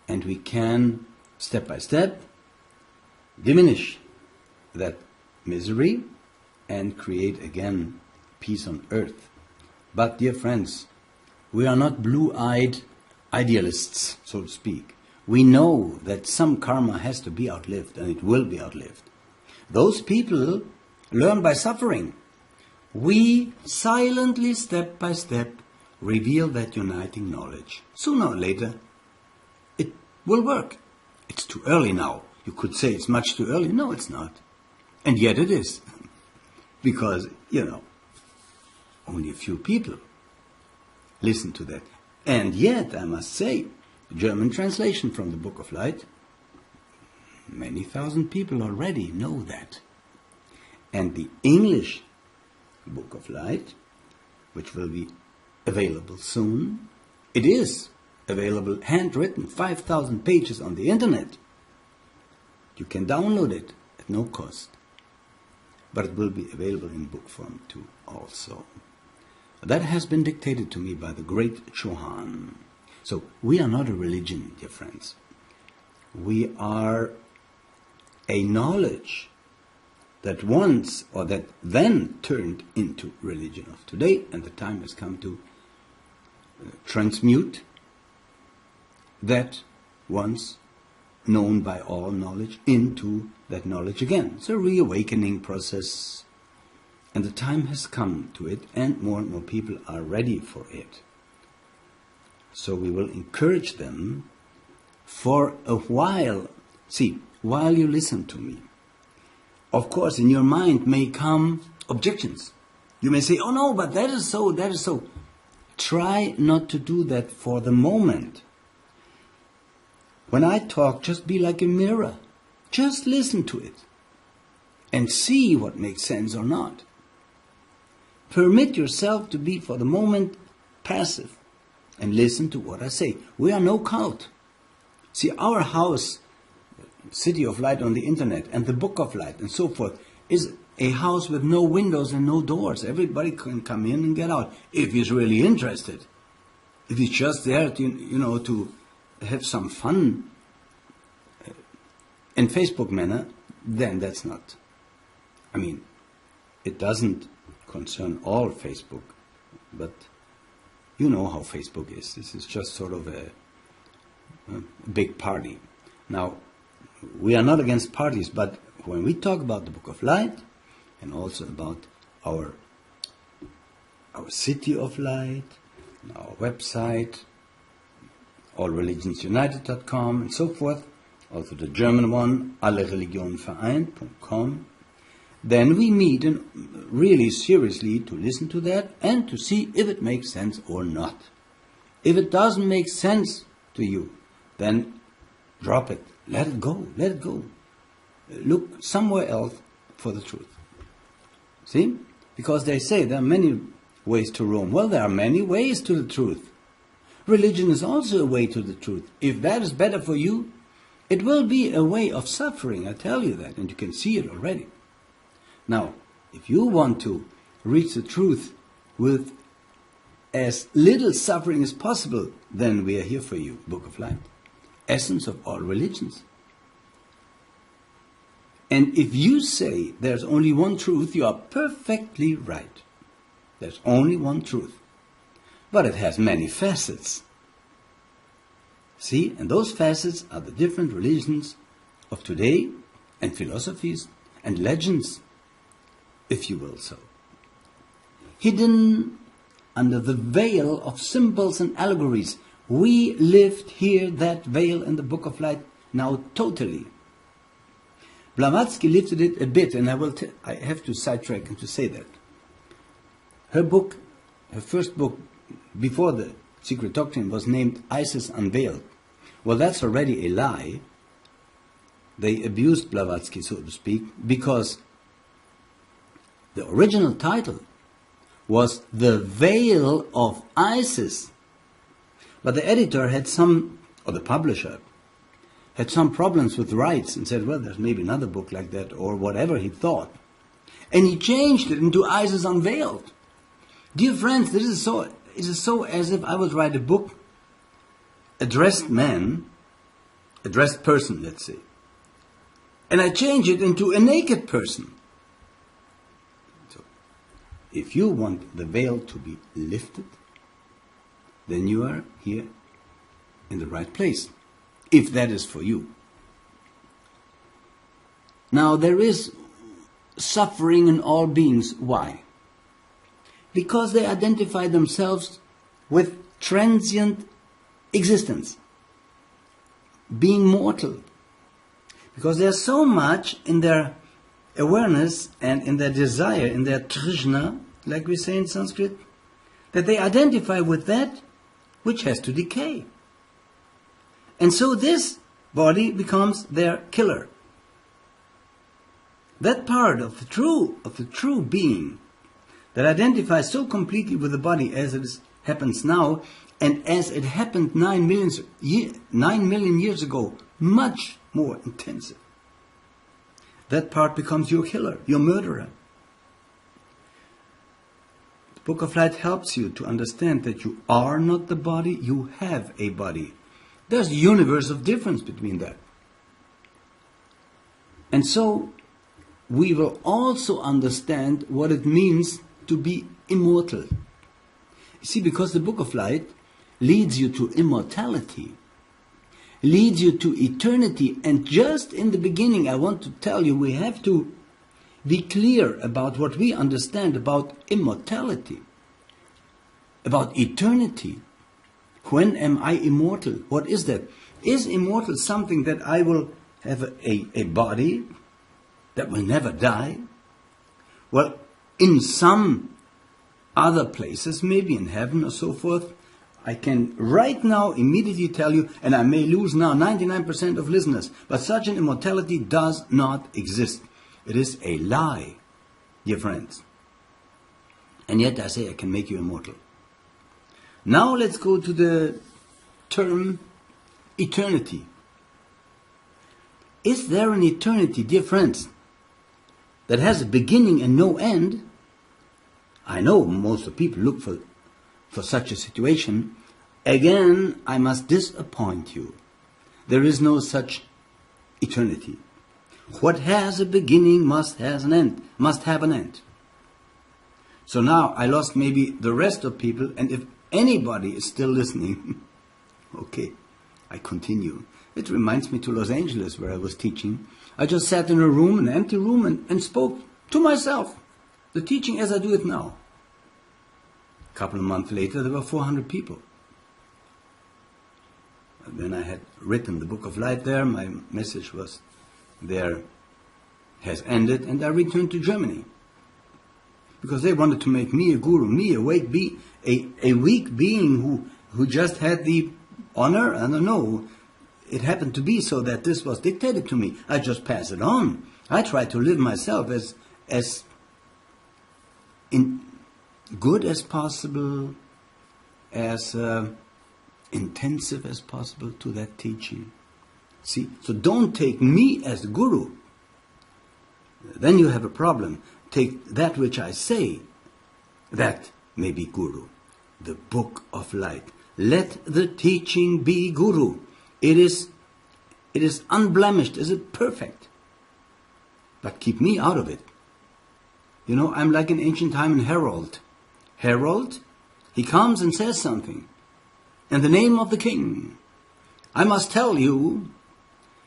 And we can, step by step, diminish that misery and create again peace on earth. But, dear friends, we are not blue-eyed idealists, so to speak. We know that some karma has to be outlived, and it will be outlived. Those people learn by suffering. We silently, step by step, reveal that uniting knowledge. Sooner or later, it will work. It's too early now. You could say it's much too early. No, it's not. And yet it is. Because, only a few people listen to that. And yet, I must say, the German translation from the Book of Light, many thousand people already know that. And the English Book of Light, which will be available soon, it is available, handwritten, 5,000 pages on the internet. You can download it at no cost. But it will be available in book form too also. That has been dictated to me by the great Chauhan. So we are not a religion, dear friends. We are a knowledge that once, or that then turned into religion of today, and the time has come to transmute that once known by all knowledge into that knowledge again. It's a reawakening process, and the time has come to it, and more people are ready for it. So we will encourage them for a while. See, while you listen to me, of course in your mind may come objections. You may say, oh no, but that is so, that is so. Try not to do that for the moment. When I talk, just be like a mirror. Just listen to it and see what makes sense or not. Permit yourself to be, for the moment, passive and listen to what I say. We are no cult. See, our house, City of Light on the internet, and the Book of Light, and so forth, is a house with no windows and no doors. Everybody can come in and get out if he's really interested. If he's just there to, to have some fun in Facebook manner, then that's not. I mean, it doesn't concern all Facebook, but you know how Facebook is. This is just sort of a big party. Now, we are not against parties, but when we talk about the Book of Light and also about our City of Light, our website, allreligionsunited.com and so forth, also the German one, allereligionenvereint.com, then we meet and really seriously to listen to that and to see if it makes sense or not. If it doesn't make sense to you, then drop it. Let it go. Let it go. Look somewhere else for the truth. See? Because they say there are many ways to Rome. Well, there are many ways to the truth. Religion is also a way to the truth. If that is better for you, it will be a way of suffering, I tell you that, and you can see it already. Now, if you want to reach the truth with as little suffering as possible, then we are here for you, Book of Light. Essence of all religions. And if you say there's only one truth, you are perfectly right. There's only one truth. But it has many facets. See, and those facets are the different religions of today, and philosophies, and legends, if you will so. Hidden under the veil of symbols and allegories, we lift here that veil in the Book of Light now totally. Blavatsky lifted it a bit, and I have to sidetrack and to say that. Her first book, before the Secret Doctrine, was named Isis Unveiled. Well, that's already a lie. They abused Blavatsky, so to speak, because the original title was The Veil of Isis. But the editor had or the publisher, had some problems with rights and said, well, there's maybe another book like that, or whatever he thought. And he changed it into Isis Unveiled. Dear friends, it is so as if I would write a book, a dressed man, a dressed person, let's say, and I change it into a naked person. So, if you want the veil to be lifted, then you are here in the right place, if that is for you. Now, there is suffering in all beings. Why? Because they identify themselves with transient existence, being mortal. Because there's so much in their awareness and in their desire, in their trishna, like we say in Sanskrit, that they identify with that which has to decay. And so this body becomes their killer. That part of the true being that identifies so completely with the body as it happens now, and as it happened 9 million years ago, much more intensive. That part becomes your killer, your murderer. The Book of Light helps you to understand that you are not the body, you have a body. There's a universe of difference between that. And so, we will also understand what it means to be immortal. You see, because the Book of Light leads you to immortality, leads you to eternity. And just in the beginning, I want to tell you, we have to be clear about what we understand about immortality, about eternity. When am I immortal? What is that? Is immortal something that I will have a body that will never die? Well, in some other places, maybe in heaven or so forth, I can right now immediately tell you, and I may lose now 99% of listeners, but such an immortality does not exist. It is a lie, dear friends. And yet I say I can make you immortal. Now let's go to the term eternity. Is there an eternity, dear friends, that has a beginning and no end? I know most of the people look for such a situation. Again, I must disappoint you. There is no such eternity. What has a beginning must have an end. So now I lost maybe the rest of people, and if anybody is still listening, okay, I continue. It reminds me to Los Angeles, where I was teaching. I just sat in a room, an empty room, and spoke to myself, the teaching as I do it now. A couple of months later, there were 400 people. And then I had written the Book of Light there. My message was, there has ended, and I returned to Germany. Because they wanted to make me a guru, me a weak being who just had the honor. I don't know. It happened to be so that this was dictated to me. I just pass it on. I try to live myself as good as possible, as intensive as possible to that teaching. See, so don't take me as guru. Then you have a problem. Take that which I say, that may be guru. The Book of Light. Let the teaching be guru. It is unblemished. Is it perfect? But keep me out of it. You know, I'm like in ancient time in Herald. Herald, he comes and says something. In the name of the king, I must tell you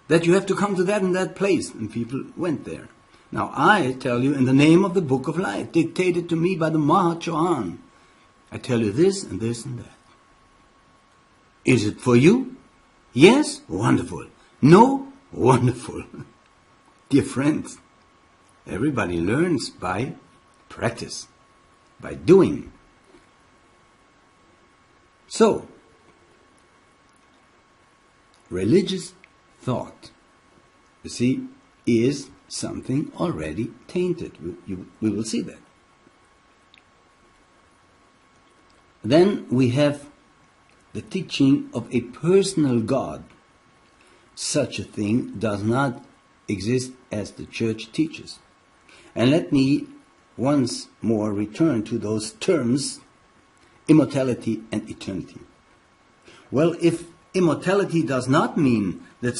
that you have to come to that and that place. And people went there. Now I tell you in the name of the Book of Light, dictated to me by the Mahachohan. I tell you this and this and that. Is it for you? Yes? Wonderful. No? Wonderful. Dear friends, everybody learns by practice, by doing. So, religious thought, you see, is something already tainted. We will see that. Then we have the teaching of a personal God. Such a thing does not exist as the Church teaches. And let me once more return to those terms, immortality and eternity. Well, if immortality does not mean that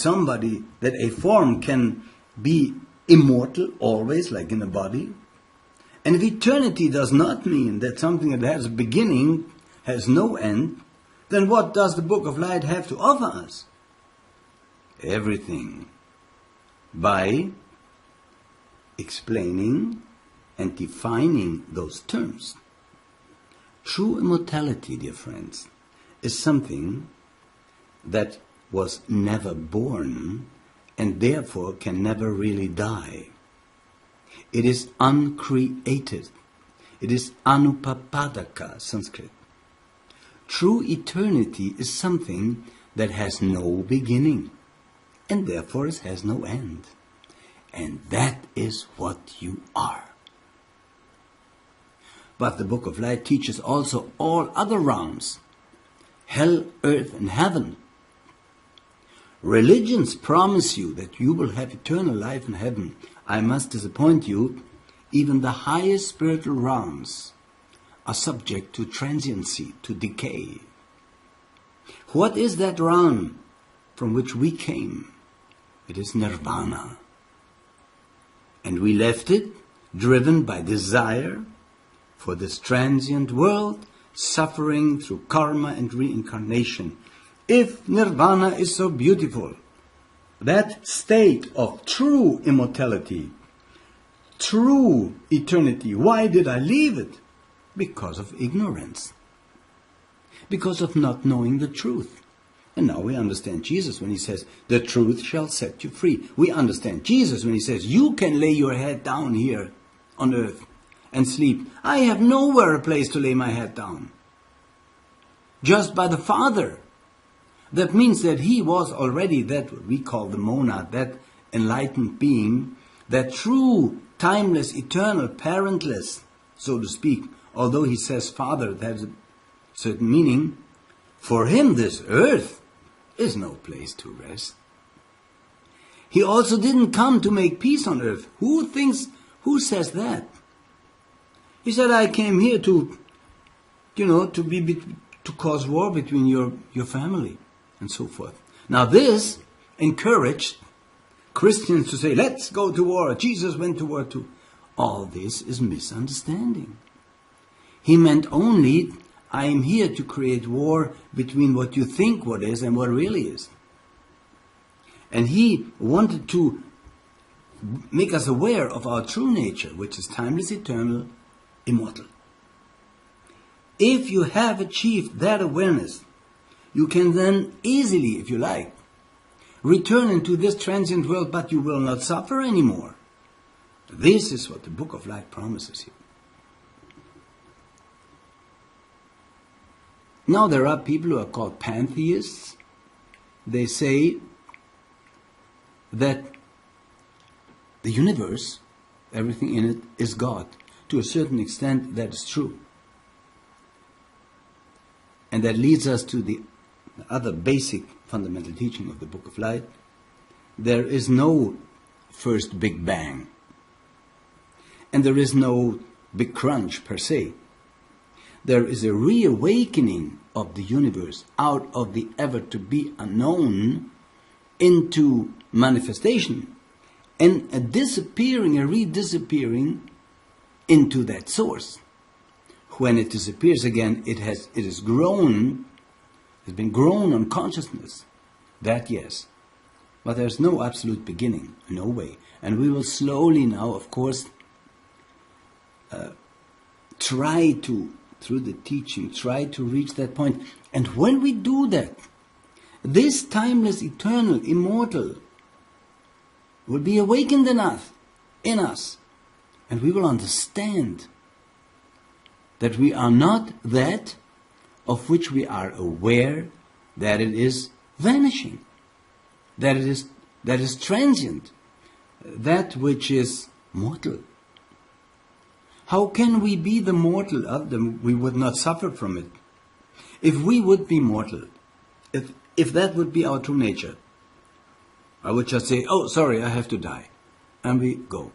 that a form can be immortal always, like in a body. And if eternity does not mean that something that has a beginning has no end, then what does the Book of Light have to offer us? Everything. By explaining and defining those terms. True immortality, dear friends, is something that was never born and therefore can never really die. It is uncreated. It is anupapadaka, Sanskrit. True eternity is something that has no beginning and therefore it has no end. And that is what you are. But the Book of Light teaches also all other realms, hell, earth, and heaven. Religions promise you that you will have eternal life in heaven. I must disappoint you. Even the highest spiritual realms are subject to transiency, to decay. What is that realm from which we came? It is nirvana. And we left it driven by desire for this transient world, suffering through karma and reincarnation. If nirvana is so beautiful, that state of true immortality, true eternity, why did I leave it? Because of ignorance. Because of not knowing the truth. And now we understand Jesus when he says, the truth shall set you free. We understand Jesus when he says, you can lay your head down here on earth and sleep. I have nowhere a place to lay my head down. Just by the Father. That means that he was already that what we call the monad, that enlightened being, that true, timeless, eternal, parentless, so to speak. Although he says Father, that has a certain meaning. For him this earth is no place to rest. He also didn't come to make peace on earth. Who says that? He said, I came here to cause war between your family and so forth. Now this encouraged Christians to say, let's go to war. Jesus went to war too. All this is misunderstanding. He meant only, I am here to create war between what you think what is and what really is. And he wanted to make us aware of our true nature, which is timeless, eternal, immortal. If you have achieved that awareness, you can then easily, if you like, return into this transient world, but you will not suffer anymore. This is what the Book of Light promises you. Now there are people who are called pantheists. They say that the universe, everything in it, is God. To a certain extent, that is true. And that leads us to the other basic fundamental teaching of the Book of Light. There is no first Big Bang. And there is no Big Crunch per se. There is a reawakening of the universe out of the ever-to-be unknown into manifestation, and a disappearing, a redisappearing into that source. When it disappears again, it has been grown on consciousness. That yes. But there's no absolute beginning, no way. And we will slowly now, of course, try to, through the teaching, try to reach that point. And when we do that, this timeless, eternal, immortal will be awakened in us. And we will understand that we are not that of which we are aware that it is vanishing, that it is transient, that which is mortal. How can we be the mortal of them? We would not suffer from it. If we would be mortal, if that would be our true nature, I would just say, oh, sorry, I have to die. And we go.